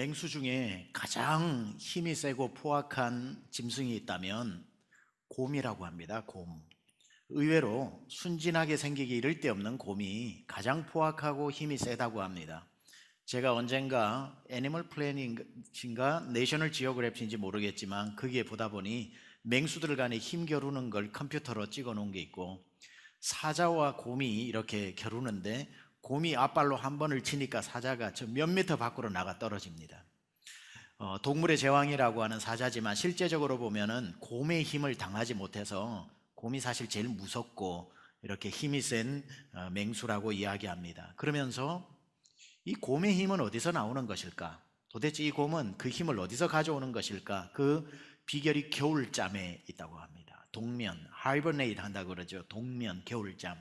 맹수 중에 가장 힘이 세고 포악한 짐승이 있다면 곰이라고 합니다. 곰. 의외로 순진하게 생기기 이를 데 없는 곰이 가장 포악하고 힘이 세다고 합니다. 제가 언젠가 애니멀 플래닛인가 내셔널 지오그래피인지 모르겠지만 거기에 보다 보니 맹수들 간에 힘 겨루는 걸 컴퓨터로 찍어 놓은 게 있고, 사자와 곰이 이렇게 겨루는데 곰이 앞발로 한 번을 치니까 사자가 저 몇 미터 밖으로 나가 떨어집니다. 동물의 제왕이라고 하는 사자지만 실제적으로 보면은 곰의 힘을 당하지 못해서 곰이 사실 제일 무섭고 이렇게 힘이 센 맹수라고 이야기합니다. 그러면서 이 곰의 힘은 어디서 나오는 것일까? 도대체 이 곰은 그 힘을 어디서 가져오는 것일까? 그 비결이 겨울잠에 있다고 합니다. 동면, hibernate 한다고 그러죠. 동면, 겨울잠.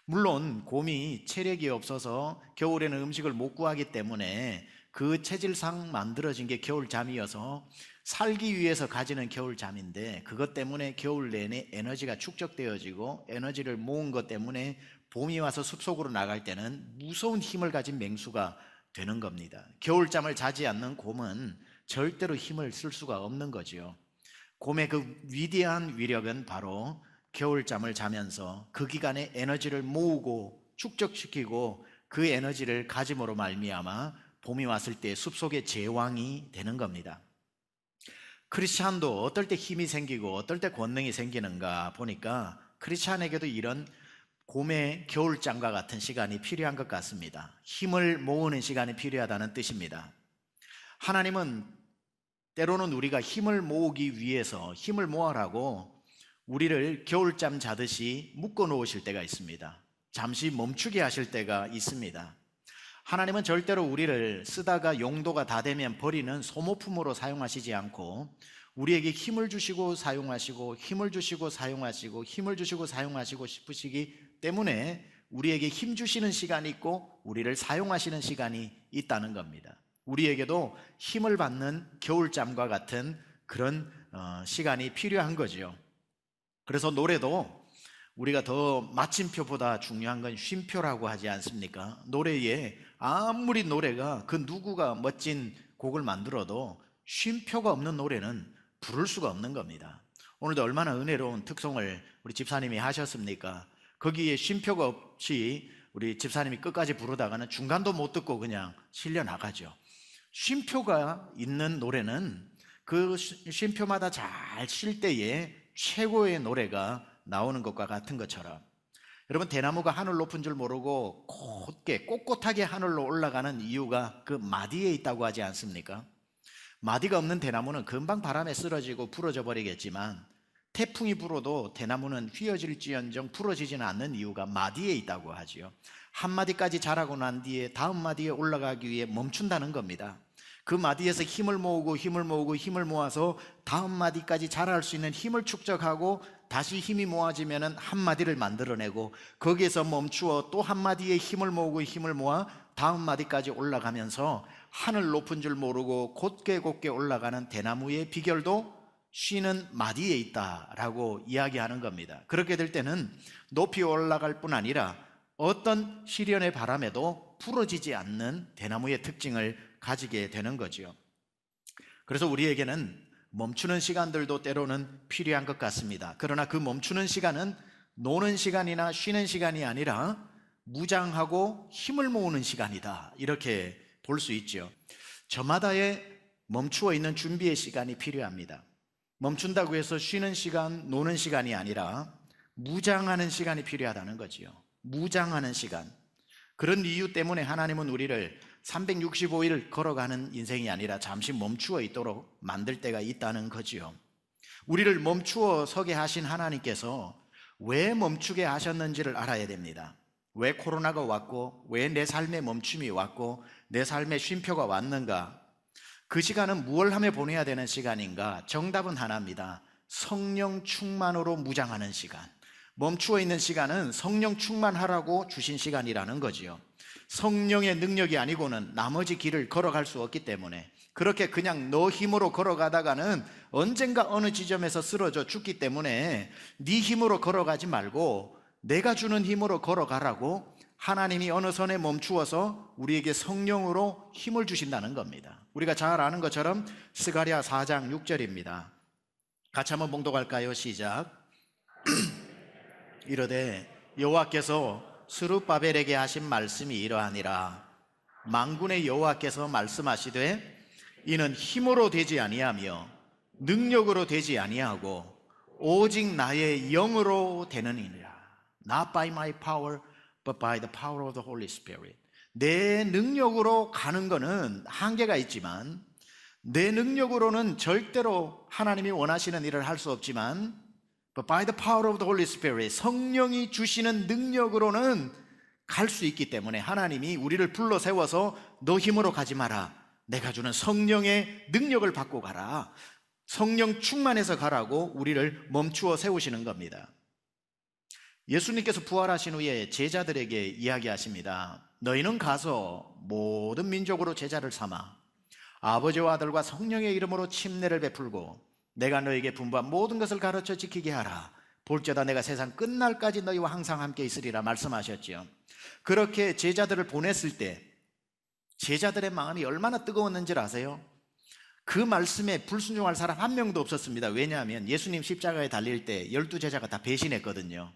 물론 곰이 체력이 없어서 겨울에는 음식을 못 구하기 때문에 그 체질상 만들어진 게 겨울잠이어서 살기 위해서 가지는 겨울잠인데, 그것 때문에 겨울 내내 에너지가 축적되어지고 에너지를 모은 것 때문에 봄이 와서 숲속으로 나갈 때는 무서운 힘을 가진 맹수가 되는 겁니다. 겨울잠을 자지 않는 곰은 절대로 힘을 쓸 수가 없는 거죠. 곰의 그 위대한 위력은 바로 겨울잠을 자면서 그 기간에 에너지를 모으고 축적시키고 그 에너지를 가짐으로 말미암아 봄이 왔을 때 숲속의 제왕이 되는 겁니다. 크리스찬도 어떨 때 힘이 생기고 어떨 때 권능이 생기는가 보니까 크리스찬에게도 이런 곰의 겨울잠과 같은 시간이 필요한 것 같습니다. 힘을 모으는 시간이 필요하다는 뜻입니다. 하나님은 때로는 우리가 힘을 모으기 위해서 힘을 모아라고 우리를 겨울잠 자듯이 묶어 놓으실 때가 있습니다. 잠시 멈추게 하실 때가 있습니다. 하나님은 절대로 우리를 쓰다가 용도가 다 되면 버리는 소모품으로 사용하시지 않고 우리에게 힘을 주시고 사용하시고 힘을 주시고 사용하시고 힘을 주시고 사용하시고 싶으시기 때문에 우리에게 힘 주시는 시간이 있고 우리를 사용하시는 시간이 있다는 겁니다. 우리에게도 힘을 받는 겨울잠과 같은 그런 시간이 필요한 거죠. 그래서 노래도 우리가 더 마침표보다 중요한 건 쉼표라고 하지 않습니까? 노래에 아무리 노래가 그 누구가 멋진 곡을 만들어도 쉼표가 없는 노래는 부를 수가 없는 겁니다. 오늘도 얼마나 은혜로운 특송을 우리 집사님이 하셨습니까? 거기에 쉼표가 없이 우리 집사님이 끝까지 부르다가는 중간도 못 듣고 그냥 실려 나가죠. 쉼표가 있는 노래는 그 쉼표마다 잘 쉴 때에 최고의 노래가 나오는 것과 같은 것처럼, 여러분 대나무가 하늘 높은 줄 모르고 곧게 꼿꼿하게 하늘로 올라가는 이유가 그 마디에 있다고 하지 않습니까? 마디가 없는 대나무는 금방 바람에 쓰러지고 부러져 버리겠지만 태풍이 불어도 대나무는 휘어질지언정 부러지지는 않는 이유가 마디에 있다고 하지요. 한 마디까지 자라고 난 뒤에 다음 마디에 올라가기 위해 멈춘다는 겁니다. 그 마디에서 힘을 모으고 힘을 모으고 힘을 모아서 다음 마디까지 자랄 수 있는 힘을 축적하고 다시 힘이 모아지면 한 마디를 만들어내고 거기에서 멈추어 또 한 마디에 힘을 모으고 힘을 모아 다음 마디까지 올라가면서 하늘 높은 줄 모르고 곧게 올라가는 대나무의 비결도 쉬는 마디에 있다라고 이야기하는 겁니다. 그렇게 될 때는 높이 올라갈 뿐 아니라 어떤 시련의 바람에도 부러지지 않는 대나무의 특징을 가지게 되는 거죠. 그래서 우리에게는 멈추는 시간들도 때로는 필요한 것 같습니다. 그러나 그 멈추는 시간은 노는 시간이나 쉬는 시간이 아니라 무장하고 힘을 모으는 시간이다, 이렇게 볼 수 있죠. 저마다의 멈추어 있는 준비의 시간이 필요합니다. 멈춘다고 해서 쉬는 시간, 노는 시간이 아니라 무장하는 시간이 필요하다는 거지요. 무장하는 시간. 그런 이유 때문에 하나님은 우리를 365일 걸어가는 인생이 아니라 잠시 멈추어 있도록 만들 때가 있다는 거지요. 우리를 멈추어 서게 하신 하나님께서 왜 멈추게 하셨는지를 알아야 됩니다. 왜 코로나가 왔고 왜 내 삶에 멈춤이 왔고 내 삶에 쉼표가 왔는가? 그 시간은 무엇을 하며 보내야 되는 시간인가? 정답은 하나입니다. 성령 충만으로 무장하는 시간. 멈추어 있는 시간은 성령 충만하라고 주신 시간이라는 거지요. 성령의 능력이 아니고는 나머지 길을 걸어갈 수 없기 때문에, 그렇게 그냥 너 힘으로 걸어가다가는 언젠가 어느 지점에서 쓰러져 죽기 때문에 네 힘으로 걸어가지 말고 내가 주는 힘으로 걸어가라고 하나님이 어느 선에 멈추어서 우리에게 성령으로 힘을 주신다는 겁니다. 우리가 잘 아는 것처럼 스가랴 4장 6절입니다. 같이 한번 봉독할까요? 시작. 이르되 여호와께서 스룹바벨에게 하신 말씀이 이러하니라. 만군의 여호와께서 말씀하시되 이는 힘으로 되지 아니하며 능력으로 되지 아니하고 오직 나의 영으로 되느니라. Not by my power, but by the power of the Holy Spirit. 내 능력으로 가는 거는 한계가 있지만, 내 능력으로는 절대로 하나님이 원하시는 일을 할 수 없지만, but by the power of the Holy Spirit, 성령이 주시는 능력으로는 갈 수 있기 때문에 하나님이 우리를 불러 세워서 너 힘으로 가지 마라, 내가 주는 성령의 능력을 받고 가라, 성령 충만해서 가라고 우리를 멈추어 세우시는 겁니다. 예수님께서 부활하신 후에 제자들에게 이야기하십니다. 너희는 가서 모든 민족으로 제자를 삼아 아버지와 아들과 성령의 이름으로 침례를 베풀고 내가 너에게 분부한 모든 것을 가르쳐 지키게 하라. 볼지어다 내가 세상 끝날까지 너희와 항상 함께 있으리라 말씀하셨지요. 그렇게 제자들을 보냈을 때 제자들의 마음이 얼마나 뜨거웠는지를 아세요? 그 말씀에 불순종할 사람 한 명도 없었습니다. 왜냐하면 예수님 십자가에 달릴 때 12제자가 다 배신했거든요.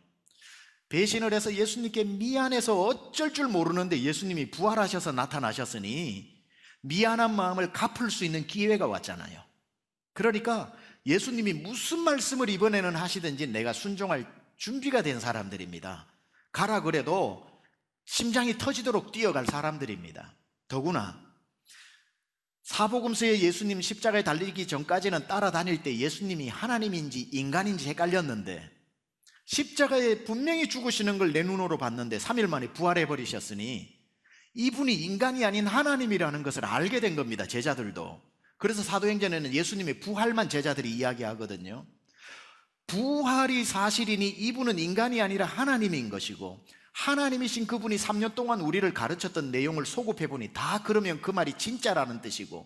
배신을 해서 예수님께 미안해서 어쩔 줄 모르는데 예수님이 부활하셔서 나타나셨으니 미안한 마음을 갚을 수 있는 기회가 왔잖아요. 그러니까 예수님이 무슨 말씀을 이번에는 하시든지 내가 순종할 준비가 된 사람들입니다. 가라 그래도 심장이 터지도록 뛰어갈 사람들입니다. 더구나 사복음서에 예수님 십자가에 달리기 전까지는 따라다닐 때 예수님이 하나님인지 인간인지 헷갈렸는데 십자가에 분명히 죽으시는 걸 내 눈으로 봤는데 3일 만에 부활해버리셨으니 이분이 인간이 아닌 하나님이라는 것을 알게 된 겁니다. 제자들도. 그래서 사도행전에는 예수님의 부활만 제자들이 이야기하거든요. 부활이 사실이니 이분은 인간이 아니라 하나님인 것이고 하나님이신 그분이 3년 동안 우리를 가르쳤던 내용을 소급해보니 다 그러면 그 말이 진짜라는 뜻이고,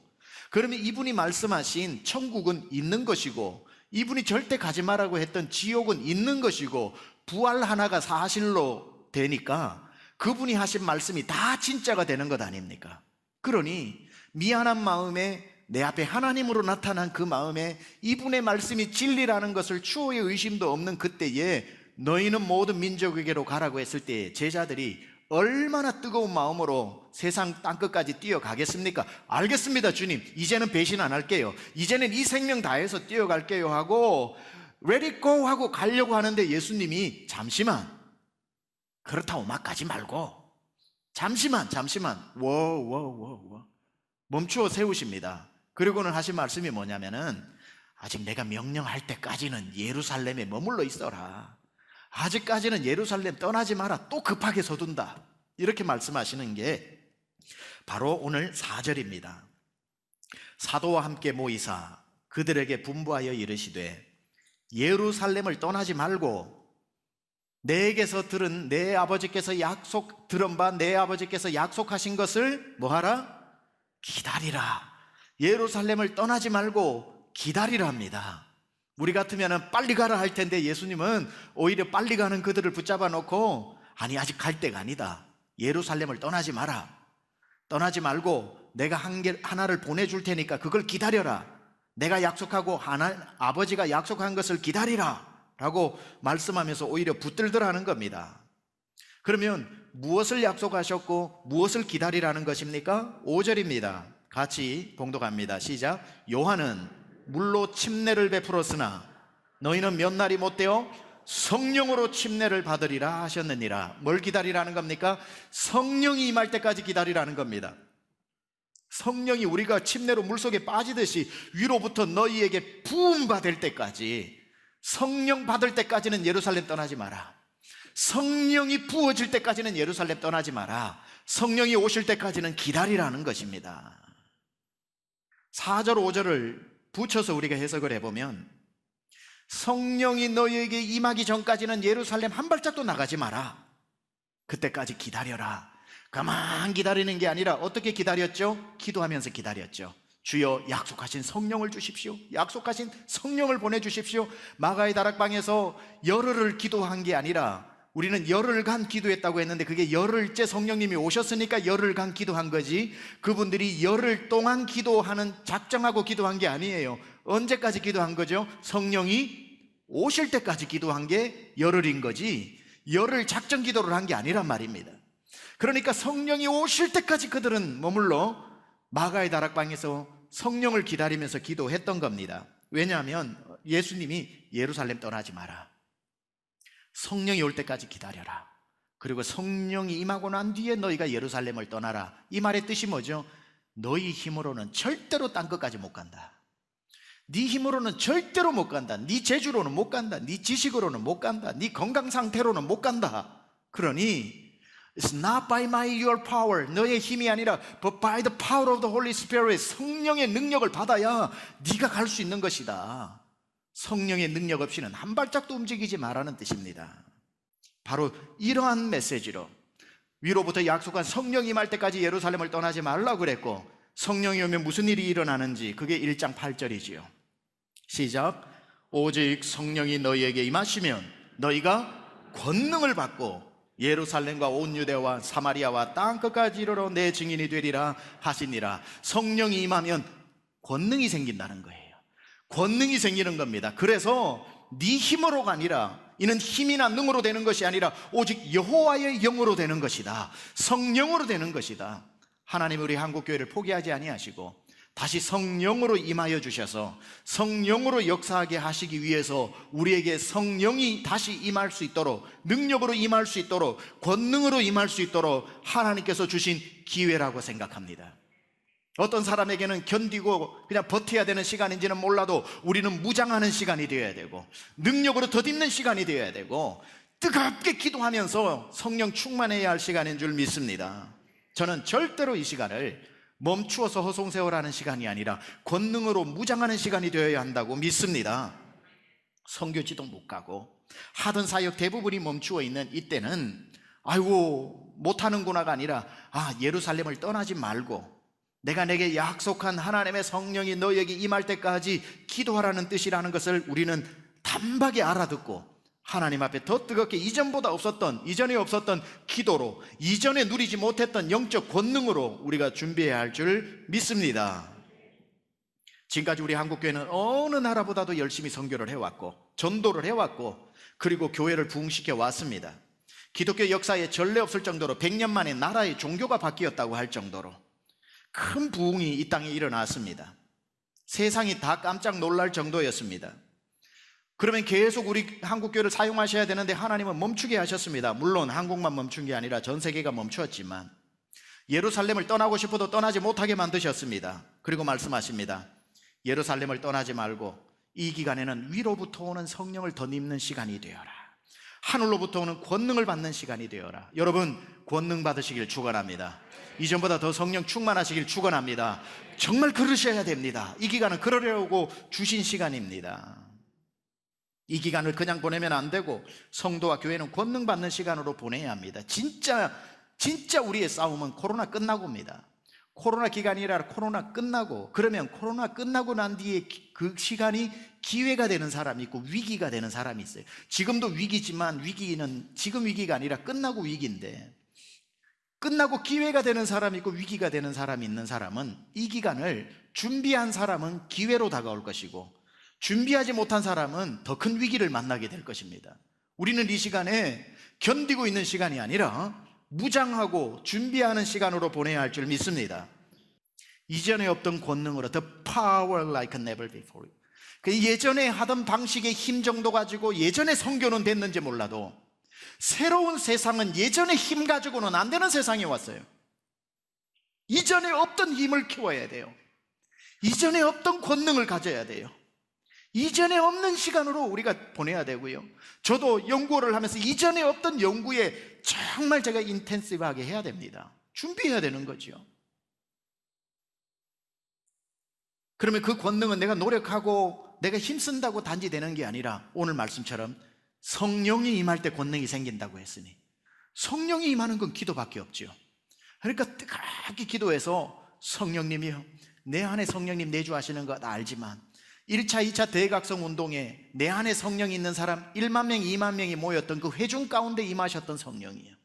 그러면 이분이 말씀하신 천국은 있는 것이고 이분이 절대 가지 말라고 했던 지옥은 있는 것이고 부활 하나가 사실로 되니까 그분이 하신 말씀이 다 진짜가 되는 것 아닙니까? 그러니 미안한 마음에 내 앞에 하나님으로 나타난 그 마음에 이분의 말씀이 진리라는 것을 추호의 의심도 없는 그때에 너희는 모든 민족에게로 가라고 했을 때 제자들이 얼마나 뜨거운 마음으로 세상 땅끝까지 뛰어가겠습니까? 알겠습니다 주님, 이제는 배신 안 할게요, 이제는 이 생명 다해서 뛰어갈게요 하고 Let it go 하고 가려고 하는데 예수님이 잠시만, 그렇다고 막 가지 말고 잠시만 워 멈추어 세우십니다. 그리고는 하신 말씀이 뭐냐면은 아직 내가 명령할 때까지는 예루살렘에 머물러 있어라, 아직까지는 예루살렘 떠나지 마라, 또 급하게 서둔다, 이렇게 말씀하시는 게 바로 오늘 4절입니다. 사도와 함께 모이사 그들에게 분부하여 이르시되 예루살렘을 떠나지 말고 내게서 들은 내 아버지께서 들은 바 내 아버지께서 약속하신 것을 뭐하라? 기다리라. 예루살렘을 떠나지 말고 기다리랍니다. 우리 같으면 빨리 가라 할 텐데 예수님은 오히려 빨리 가는 그들을 붙잡아 놓고 아니 아직 갈 때가 아니다, 예루살렘을 떠나지 마라, 떠나지 말고 내가 하나를 보내줄 테니까 그걸 기다려라, 내가 약속하고 아버지가 약속한 것을 기다리라 라고 말씀하면서 오히려 붙들더라는 겁니다. 그러면 무엇을 약속하셨고 무엇을 기다리라는 것입니까? 5절입니다. 같이 봉독합니다. 시작. 요한은 물로 침례를 베풀었으나 너희는 몇 날이 못되어 성령으로 침례를 받으리라 하셨느니라. 뭘 기다리라는 겁니까? 성령이 임할 때까지 기다리라는 겁니다. 성령이 우리가 침례로 물속에 빠지듯이 위로부터 너희에게 부음 받을 때까지, 성령 받을 때까지는 예루살렘 떠나지 마라, 성령이 부어질 때까지는 예루살렘 떠나지 마라, 성령이 오실 때까지는 기다리라는 것입니다. 4절 5절을 붙여서 우리가 해석을 해보면 성령이 너희에게 임하기 전까지는 예루살렘 한 발짝도 나가지 마라, 그때까지 기다려라. 가만 기다리는 게 아니라 어떻게 기다렸죠? 기도하면서 기다렸죠. 주여 약속하신 성령을 주십시오, 약속하신 성령을 보내주십시오. 마가의 다락방에서 열흘을 기도한 게 아니라 우리는 열흘간 기도했다고 했는데 그게 열흘째 성령님이 오셨으니까 열흘간 기도한 거지, 그분들이 열흘 동안 기도하는, 작정하고 기도한 게 아니에요. 언제까지 기도한 거죠? 성령이 오실 때까지 기도한 게 열흘인 거지, 열흘 작정 기도를 한 게 아니란 말입니다. 그러니까 성령이 오실 때까지 그들은 머물러 마가의 다락방에서 성령을 기다리면서 기도했던 겁니다. 왜냐하면 예수님이 예루살렘 떠나지 마라, 성령이 올 때까지 기다려라, 그리고 성령이 임하고 난 뒤에 너희가 예루살렘을 떠나라, 이 말의 뜻이 뭐죠? 너희 힘으로는 절대로 딴 것까지 못 간다. 네 힘으로는 절대로 못 간다. 네 재주로는 못 간다. 네 지식으로는 못 간다. 네 건강 상태로는 못 간다. 그러니 It's not by your power, 너의 힘이 아니라 but by the power of the Holy Spirit, 성령의 능력을 받아야 네가 갈 수 있는 것이다. 성령의 능력 없이는 한 발짝도 움직이지 말라는 뜻입니다. 바로 이러한 메시지로 위로부터 약속한 성령이 임할 때까지 예루살렘을 떠나지 말라고 그랬고, 성령이 오면 무슨 일이 일어나는지 그게 1장 8절이지요. 시작. 오직 성령이 너희에게 임하시면 너희가 권능을 받고 예루살렘과 온 유대와 사마리아와 땅끝까지 이르러 내 증인이 되리라 하시니라. 성령이 임하면 권능이 생긴다는 거예요. 권능이 생기는 겁니다. 그래서 네 힘으로가 아니라, 이는 힘이나 능으로 되는 것이 아니라 오직 여호와의 영으로 되는 것이다. 성령으로 되는 것이다. 하나님 우리 한국교회를 포기하지 아니하시고 다시 성령으로 임하여 주셔서 성령으로 역사하게 하시기 위해서 우리에게 성령이 다시 임할 수 있도록, 능력으로 임할 수 있도록, 권능으로 임할 수 있도록 하나님께서 주신 기회라고 생각합니다. 어떤 사람에게는 견디고 그냥 버텨야 되는 시간인지는 몰라도 우리는 무장하는 시간이 되어야 되고, 능력으로 덧입는 시간이 되어야 되고, 뜨겁게 기도하면서 성령 충만해야 할 시간인 줄 믿습니다. 저는 절대로 이 시간을 멈추어서 허송세월하는 시간이 아니라 권능으로 무장하는 시간이 되어야 한다고 믿습니다. 선교지도 못 가고 하던 사역 대부분이 멈추어 있는 이때는 아이고 못하는구나가 아니라, 예루살렘을 떠나지 말고 내가 내게 약속한 하나님의 성령이 너에게 임할 때까지 기도하라는 뜻이라는 것을 우리는 단박에 알아듣고 하나님 앞에 더 뜨겁게 이전에 없었던 기도로, 이전에 누리지 못했던 영적 권능으로 우리가 준비해야 할 줄 믿습니다. 지금까지 우리 한국교회는 어느 나라보다도 열심히 선교를 해왔고 전도를 해왔고, 그리고 교회를 부흥시켜 왔습니다. 기독교 역사에 전례 없을 정도로 100년 만에 나라의 종교가 바뀌었다고 할 정도로 큰 부흥이 이 땅에 일어났습니다. 세상이 다 깜짝 놀랄 정도였습니다. 그러면 계속 우리 한국교회를 사용하셔야 되는데 하나님은 멈추게 하셨습니다. 물론 한국만 멈춘 게 아니라 전 세계가 멈추었지만 예루살렘을 떠나고 싶어도 떠나지 못하게 만드셨습니다. 그리고 말씀하십니다. 예루살렘을 떠나지 말고 이 기간에는 위로부터 오는 성령을 덧입는 시간이 되어라. 하늘로부터 오는 권능을 받는 시간이 되어라. 여러분 권능 받으시길 축원합니다. 이전보다 더 성령 충만하시길 축원합니다. 정말 그러셔야 됩니다. 이 기간은 그러려고 주신 시간입니다. 이 기간을 그냥 보내면 안 되고 성도와 교회는 권능 받는 시간으로 보내야 합니다. 진짜 우리의 싸움은 코로나 끝나고입니다. 코로나 기간이라 코로나 끝나고, 그러면 코로나 끝나고 난 뒤에 그 시간이 기회가 되는 사람이 있고 위기가 되는 사람이 있어요. 지금도 위기지만 위기는 지금 위기가 아니라 끝나고 위기인데, 끝나고 기회가 되는 사람이 있고 위기가 되는 사람이 있는 사람은 이 기간을 준비한 사람은 기회로 다가올 것이고, 준비하지 못한 사람은 더 큰 위기를 만나게 될 것입니다. 우리는 이 시간에 견디고 있는 시간이 아니라 무장하고 준비하는 시간으로 보내야 할 줄 믿습니다. 이전에 없던 권능으로 The power like never before. 예전에 하던 방식의 힘 정도 가지고 예전에 선교는 됐는지 몰라도 새로운 세상은 예전의 힘 가지고는 안 되는 세상이 왔어요. 이전에 없던 힘을 키워야 돼요. 이전에 없던 권능을 가져야 돼요. 이전에 없는 시간으로 우리가 보내야 되고요. 저도 연구를 하면서 이전에 없던 연구에 정말 제가 인텐시브하게 해야 됩니다. 준비해야 되는 거죠. 그러면 그 권능은 내가 노력하고 내가 힘쓴다고 단지 되는 게 아니라 오늘 말씀처럼 성령이 임할 때 권능이 생긴다고 했으니 성령이 임하는 건 기도밖에 없죠. 그러니까 뜨겁게 기도해서 성령님이요, 내 안에 성령님 내주하시는 거 나 알지만 1차, 2차 대각성 운동에 내 안에 성령이 있는 사람 1만 명, 2만 명이 모였던 그 회중 가운데 임하셨던 성령이에요.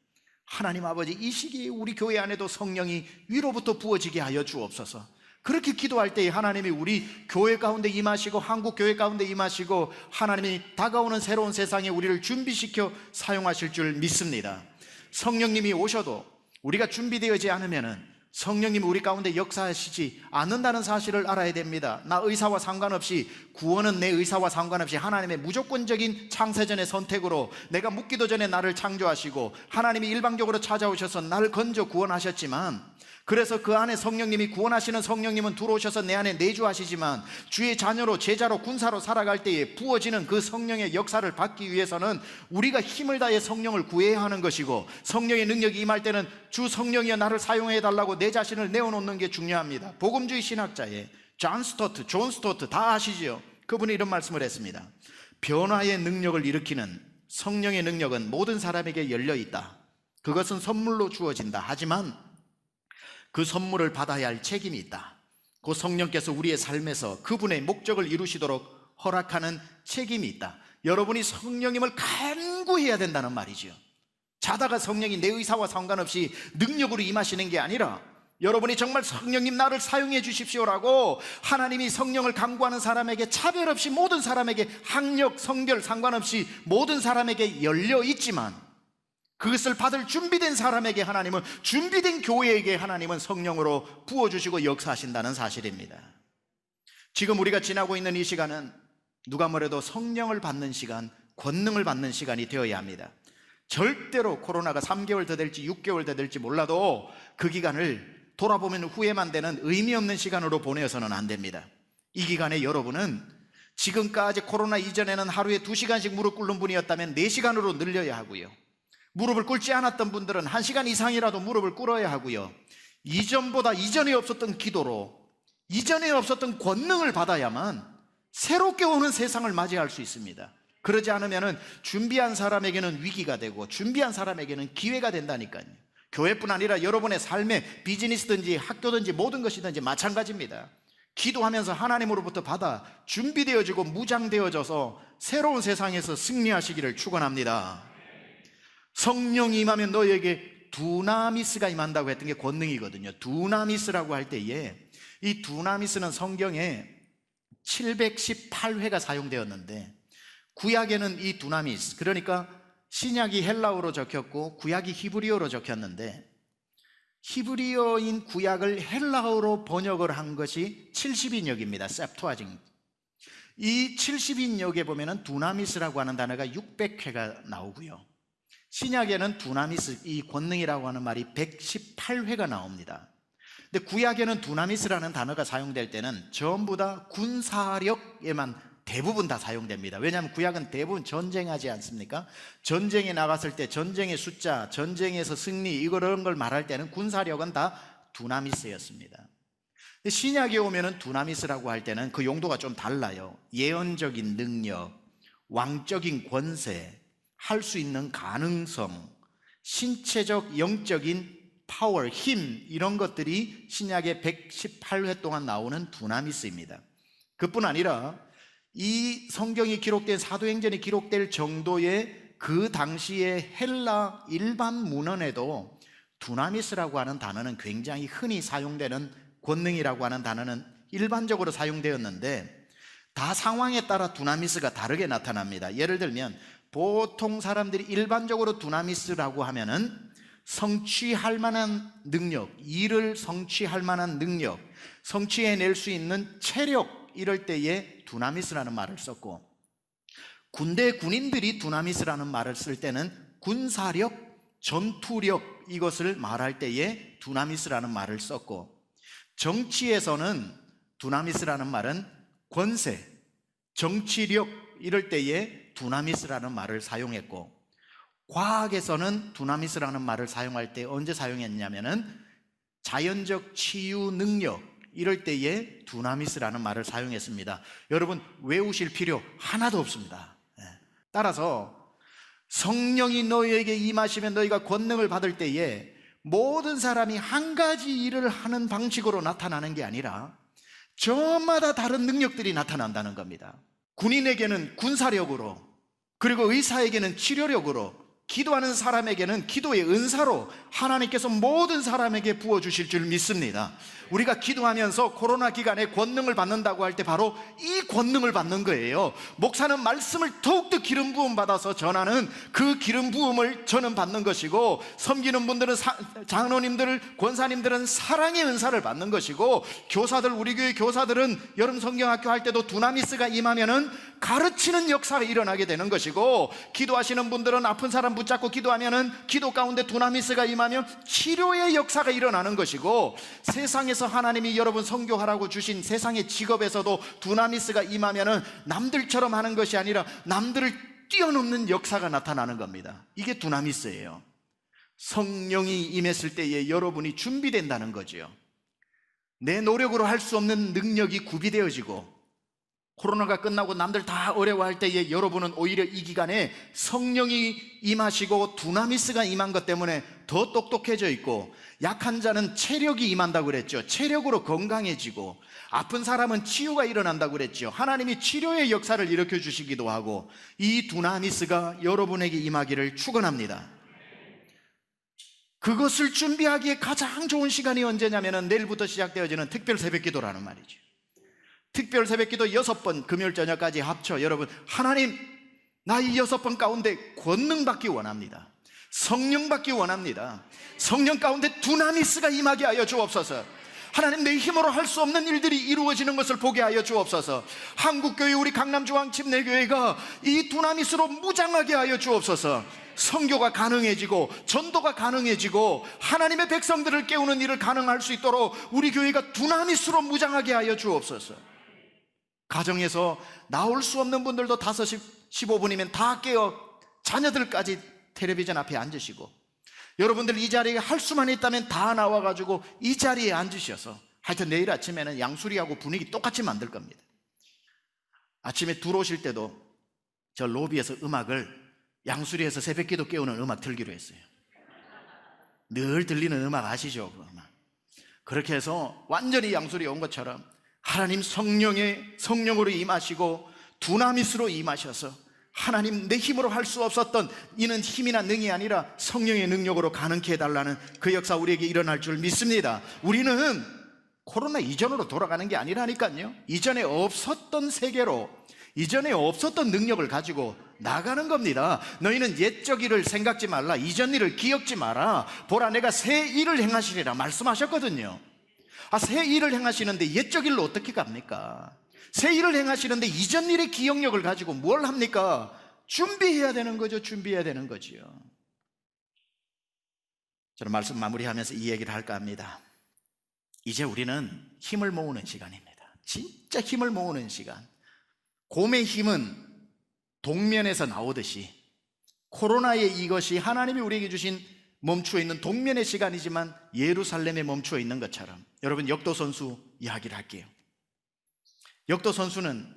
하나님 아버지, 이 시기에 우리 교회 안에도 성령이 위로부터 부어지게 하여 주옵소서. 그렇게 기도할 때 하나님이 우리 교회 가운데 임하시고 한국 교회 가운데 임하시고 하나님이 다가오는 새로운 세상에 우리를 준비시켜 사용하실 줄 믿습니다. 성령님이 오셔도 우리가 준비되어지 않으면은 성령님이 우리 가운데 역사하시지 않는다는 사실을 알아야 됩니다. 나 의사와 상관없이, 구원은 내 의사와 상관없이 하나님의 무조건적인 창세전의 선택으로 내가 묻기도 전에 나를 창조하시고 하나님이 일방적으로 찾아오셔서 나를 건져 구원하셨지만, 그래서 그 안에 성령님이, 구원하시는 성령님은 들어오셔서 내 안에 내주하시지만 주의 자녀로, 제자로, 군사로 살아갈 때에 부어지는 그 성령의 역사를 받기 위해서는 우리가 힘을 다해 성령을 구해야 하는 것이고, 성령의 능력이 임할 때는 주 성령이여 나를 사용해 달라고 내 자신을 내어놓는 게 중요합니다. 복음주의 신학자의 존 스토트 다 아시지요? 그분이 이런 말씀을 했습니다. 변화의 능력을 일으키는 성령의 능력은 모든 사람에게 열려 있다. 그것은 선물로 주어진다. 하지만 그 선물을 받아야 할 책임이 있다. 그 성령께서 우리의 삶에서 그분의 목적을 이루시도록 허락하는 책임이 있다. 여러분이 성령님을 간구해야 된다는 말이죠. 자다가 성령이 내 의사와 상관없이 능력으로 임하시는 게 아니라, 여러분이 정말 성령님 나를 사용해 주십시오라고 하나님이 성령을 간구하는 사람에게 차별 없이, 모든 사람에게, 학력, 성별 상관없이 모든 사람에게 열려 있지만, 그것을 받을 준비된 사람에게 하나님은, 준비된 교회에게 하나님은 성령으로 부어주시고 역사하신다는 사실입니다. 지금 우리가 지나고 있는 이 시간은 누가 뭐래도 성령을 받는 시간, 권능을 받는 시간이 되어야 합니다. 절대로 코로나가 3개월 더 될지 6개월 더 될지 몰라도 그 기간을 돌아보면 후회만 되는 의미 없는 시간으로 보내서는 안 됩니다. 이 기간에 여러분은 지금까지 코로나 이전에는 하루에 2시간씩 무릎 꿇는 분이었다면 4시간으로 늘려야 하고요, 무릎을 꿇지 않았던 분들은 1시간 이상이라도 무릎을 꿇어야 하고요, 이전보다, 이전에 없었던 기도로, 이전에 없었던 권능을 받아야만 새롭게 오는 세상을 맞이할 수 있습니다. 그러지 않으면 준비한 사람에게는 위기가 되고 준비한 사람에게는 기회가 된다니까요. 교회뿐 아니라 여러분의 삶의 비즈니스든지 학교든지 모든 것이든지 마찬가지입니다. 기도하면서 하나님으로부터 받아 준비되어지고 무장되어져서 새로운 세상에서 승리하시기를 축원합니다. 성령이 임하면 너희에게 두나미스가 임한다고 했던 게 권능이거든요. 두나미스라고 할 때에, 이 두나미스는 성경에 718회가 사용되었는데, 구약에는 이 두나미스, 그러니까 신약이 헬라어로 적혔고 구약이 히브리어로 적혔는데, 히브리어인 구약을 헬라어로 번역을 한 것이 70인역입니다. 셉투아징. 이 70인역에 보면은 두나미스라고 하는 단어가 600회가 나오고요, 신약에는 두나미스, 이 권능이라고 하는 말이 118회가 나옵니다. 근데 구약에는 두나미스라는 단어가 사용될 때는 전부 다 군사력에만 대부분 다 사용됩니다. 왜냐하면 구약은 대부분 전쟁하지 않습니까? 전쟁에 나갔을 때 전쟁의 숫자, 전쟁에서 승리, 이런 걸 말할 때는 군사력은 다 두나미스였습니다. 신약에 오면은 두나미스라고 할 때는 그 용도가 좀 달라요. 예언적인 능력, 왕적인 권세, 할 수 있는 가능성, 신체적 영적인 파워, 힘, 이런 것들이 신약의 118회 동안 나오는 두나미스입니다. 그뿐 아니라 이 성경이 기록된, 사도행전이 기록될 정도의 그 당시의 헬라 일반 문헌에도 두나미스라고 하는 단어는 굉장히 흔히 사용되는, 권능이라고 하는 단어는 일반적으로 사용되었는데, 다 상황에 따라 두나미스가 다르게 나타납니다. 예를 들면 보통 사람들이 일반적으로 두나미스라고 하면은 성취할 만한 능력, 일을 성취할 만한 능력, 성취해낼 수 있는 체력, 이럴 때에 두나미스라는 말을 썼고, 군대 군인들이 두나미스라는 말을 쓸 때는 군사력, 전투력, 이것을 말할 때에 두나미스라는 말을 썼고, 정치에서는 두나미스라는 말은 권세, 정치력, 이럴 때에 두나미스라는 말을 사용했고, 과학에서는 두나미스라는 말을 사용할 때 언제 사용했냐면은 자연적 치유 능력, 이럴 때에 두나미스라는 말을 사용했습니다. 여러분 외우실 필요 하나도 없습니다. 따라서 성령이 너희에게 임하시면 너희가 권능을 받을 때에 모든 사람이 한 가지 일을 하는 방식으로 나타나는 게 아니라 저마다 다른 능력들이 나타난다는 겁니다. 군인에게는 군사력으로, 그리고 의사에게는 치료력으로, 기도하는 사람에게는 기도의 은사로 하나님께서 모든 사람에게 부어주실 줄 믿습니다. 우리가 기도하면서 코로나 기간에 권능을 받는다고 할 때 바로 이 권능을 받는 거예요. 목사는 말씀을 더욱더 기름 부음 받아서 전하는 그 기름 부음을 저는 받는 것이고, 섬기는 분들은 장로님들, 권사님들은 사랑의 은사를 받는 것이고, 교사들, 우리 교회 교사들은 여름 성경학교 할 때도 두나미스가 임하면은 가르치는 역사가 일어나게 되는 것이고, 기도하시는 분들은 아픈 사람 붙잡고 기도하면은 기도 가운데 두나미스가 임하면 치료의 역사가 일어나는 것이고, 세상에서 하나님이 여러분 선교하라고 주신 세상의 직업에서도 두나미스가 임하면은 남들처럼 하는 것이 아니라 남들을 뛰어넘는 역사가 나타나는 겁니다. 이게 두나미스예요. 성령이 임했을 때에 여러분이 준비된다는 거죠. 내 노력으로 할 수 없는 능력이 구비되어지고, 코로나가 끝나고 남들 다 어려워할 때에 여러분은 오히려 이 기간에 성령이 임하시고 두나미스가 임한 것 때문에 더 똑똑해져 있고, 약한 자는 체력이 임한다고 그랬죠. 체력으로 건강해지고, 아픈 사람은 치유가 일어난다고 그랬죠. 하나님이 치료의 역사를 일으켜 주시기도 하고, 이 두나미스가 여러분에게 임하기를 축원합니다. 그것을 준비하기에 가장 좋은 시간이 언제냐면 내일부터 시작되어지는 특별 새벽기도라는 말이죠. 특별 새벽기도 6번 금요일 저녁까지 합쳐 여러분, 하나님 나 이 6번 가운데 권능 받기 원합니다. 성령 받기 원합니다. 성령 가운데 두나미스가 임하게 하여 주옵소서. 하나님, 내 힘으로 할 수 없는 일들이 이루어지는 것을 보게 하여 주옵소서. 한국교회, 우리 강남중앙침례교회가 이 두나미스로 무장하게 하여 주옵소서. 선교가 가능해지고 전도가 가능해지고 하나님의 백성들을 깨우는 일을 가능할 수 있도록 우리 교회가 두나미스로 무장하게 하여 주옵소서. 가정에서 나올 수 없는 분들도 5시 15분이면 다 깨어 자녀들까지 텔레비전 앞에 앉으시고, 여러분들 이 자리에 할 수만 있다면 다 나와가지고 이 자리에 앉으셔서, 하여튼 내일 아침에는 양수리하고 분위기 똑같이 만들 겁니다. 아침에 들어오실 때도 저 로비에서 음악을 양수리에서 새벽기도 깨우는 음악 틀기로 했어요. 늘 들리는 음악 아시죠? 그 음악. 그렇게 해서 완전히 양수리에 온 것처럼 하나님 성령으로 임하시고 두나미스로 임하셔서, 하나님 내 힘으로 할 수 없었던, 이는 힘이나 능이 아니라 성령의 능력으로 가능케 해달라는 그 역사 우리에게 일어날 줄 믿습니다. 우리는 코로나 이전으로 돌아가는 게 아니라니까요. 이전에 없었던 세계로, 이전에 없었던 능력을 가지고 나가는 겁니다. 너희는 옛적 일을 생각지 말라, 이전 일을 기억지 마라. 보라, 내가 새 일을 행하시리라 말씀하셨거든요. 새 일을 행하시는데 옛적 일로 어떻게 갑니까? 새 일을 행하시는데 이전 일의 기억력을 가지고 뭘 합니까? 준비해야 되는 거죠. 준비해야 되는 거지요. 저는 말씀 마무리하면서 이 얘기를 할까 합니다. 이제 우리는 힘을 모으는 시간입니다. 진짜 힘을 모으는 시간. 곰의 힘은 동면에서 나오듯이, 코로나의 이것이 하나님이 우리에게 주신 멈추어 있는 동면의 시간이지만 예루살렘에 멈추어 있는 것처럼, 여러분 역도 선수 이야기를 할게요. 역도 선수는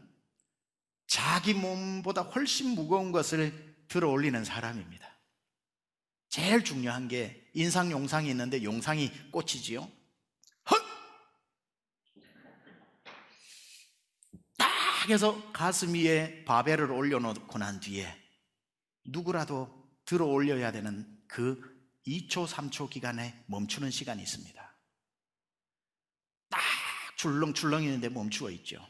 자기 몸보다 훨씬 무거운 것을 들어 올리는 사람입니다. 제일 중요한 게 인상 용상이 있는데 용상이 꽂히지요. 헛! 딱 해서 가슴 위에 바벨을 올려놓고 난 뒤에 누구라도 들어 올려야 되는 그 2초 3초 기간에 멈추는 시간이 있습니다. 딱 출렁출렁 있는데 멈추어 있죠.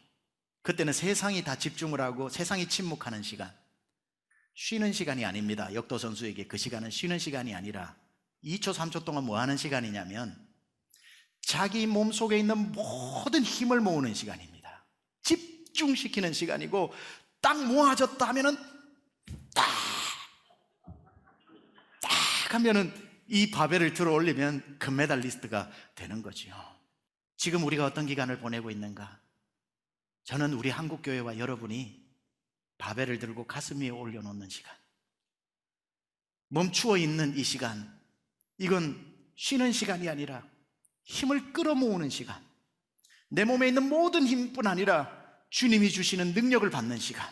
그때는 세상이 다 집중을 하고 세상이 침묵하는 시간, 쉬는 시간이 아닙니다. 역도 선수에게 그 시간은 쉬는 시간이 아니라 2초 3초 동안 뭐 하는 시간이냐면 자기 몸속에 있는 모든 힘을 모으는 시간입니다. 집중시키는 시간이고, 딱 모아졌다 하면은 딱 하면은 이 바벨을 들어 올리면 금메달리스트가 되는 거죠. 지금 우리가 어떤 기간을 보내고 있는가? 저는 우리 한국교회와 여러분이 바벨을 들고 가슴 위에 올려놓는 시간, 멈추어 있는 이 시간, 이건 쉬는 시간이 아니라 힘을 끌어모으는 시간, 내 몸에 있는 모든 힘뿐 아니라 주님이 주시는 능력을 받는 시간,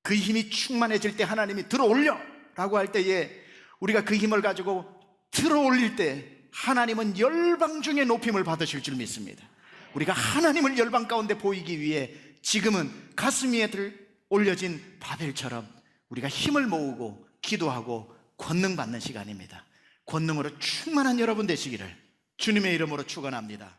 그 힘이 충만해질 때 하나님이 들어 올려 라고 할 때에 우리가 그 힘을 가지고 들어 올릴 때 하나님은 열방 중에 높임을 받으실 줄 믿습니다. 우리가 하나님을 열방 가운데 보이기 위해 지금은 가슴 위에 올려진 바벨처럼 우리가 힘을 모으고 기도하고 권능 받는 시간입니다. 권능으로 충만한 여러분 되시기를 주님의 이름으로 축원합니다.